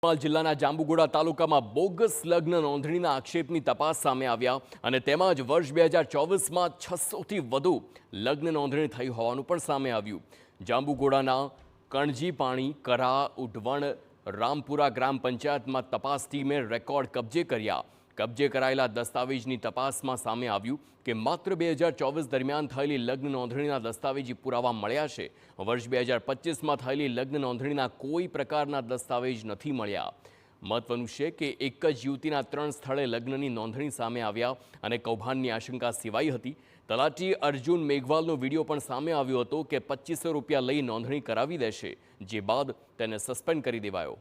પંચમહાલ જિલ્લાના જાંબુગોડા તાલુકામાં બોગસ લગ્ન નોંધણીના આક્ષેપની તપાસ સામે આવ્યા અને તેમાં જ વર્ષ 2024માં 600થી વધુ લગ્ન નોંધણી થઈ હોવાનું પણ સામે આવ્યું। જાંબુગોડાના કણજીપાણી, કરા, ઉઢવણ, રામપુરા ગ્રામ પંચાયતમાં તપાસ ટીમે રેકોર્ડ કબજે કર્યા। કબજે કરાયેલા દસ્તાવેજની તપાસમાં સામે આવ્યું કે માત્ર 2024 દરમિયાન થયેલી લગ્ન નોંધણીના દસ્તાવેજી પુરાવા મળ્યા છે। વર્ષ 2025માં થયેલી લગ્ન નોંધણીના કોઈ પ્રકારના દસ્તાવેજ નથી મળ્યા। મહત્વનું છે કે એક જ યુવતીના 3 સ્થળે લગ્નની નોંધણી સામે આવ્યા અને કૌભાંડની આશંકા સેવાઈ હતી। તલાટી અર્જુન મેઘવાલનો વિડીયો પણ સામે આવ્યો હતો કે 2500 રૂપિયા લઈ નોંધણી કરાવી દેશે, જે બાદ તેને સસ્પેન્ડ કરી દેવાયો।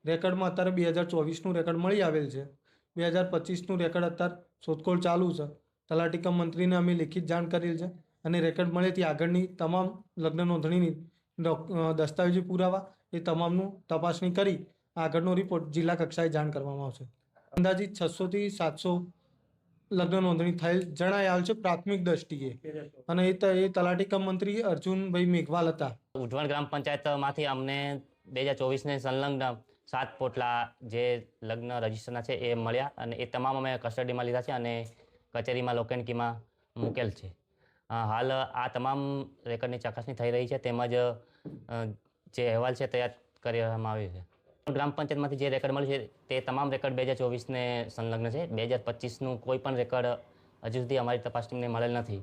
રેકર્ડમાં અત્યારે 2024નું રેકર્ડ મળી આવેલ છે। 2025નું રેકર્ડ અત્યારે શોધખોળ ચાલુ છે। તલાટી કમ મંત્રીને અમે લેખિત જાણ કરેલ છે અને રેકર્ડ મળેથી આગળની તમામ લગ્ન નોંધણીની દસ્તાવેજી પુરાવા એ તમામનું તપાસણી કરી આગળનો રિપોર્ટ જિલ્લા કક્ષાએ જાણ કરવામાં આવશે। અંદાજિત 600થી 700 લગ્ન નોંધણી થયેલ જણાઈ આવેલ છે પ્રાથમિક દ્રષ્ટિએ, અને એ તલાટી કમ મંત્રી અર્જુનભાઈ મેઘવાલ હતા। ઉઢવણ ગ્રામ પંચાયતમાંથી અમને 2024ને સંલગ્ન 7 પોટલા જે લગ્ન રજીસ્ટરના છે એ મળ્યા અને એ તમામ અમે કસ્ટડીમાં લીધા છે અને કચેરીમાં લોકએન્ટ્રીમાં મૂકેલ છે। હાલ આ તમામ રેકર્ડની ચકાસણી થઈ રહી છે, તેમજ જે અહેવાલ છે તૈયાર કરવામાં આવ્યો છે। ગ્રામ પંચાયતમાંથી જે રેકર્ડ મળ્યું છે તે તમામ રેકર્ડ 2024ને સંલગ્ન છે। 2025નું કોઈ પણ રેકર્ડ હજુ સુધી અમારી તપાસ ટીમને મળેલ નથી।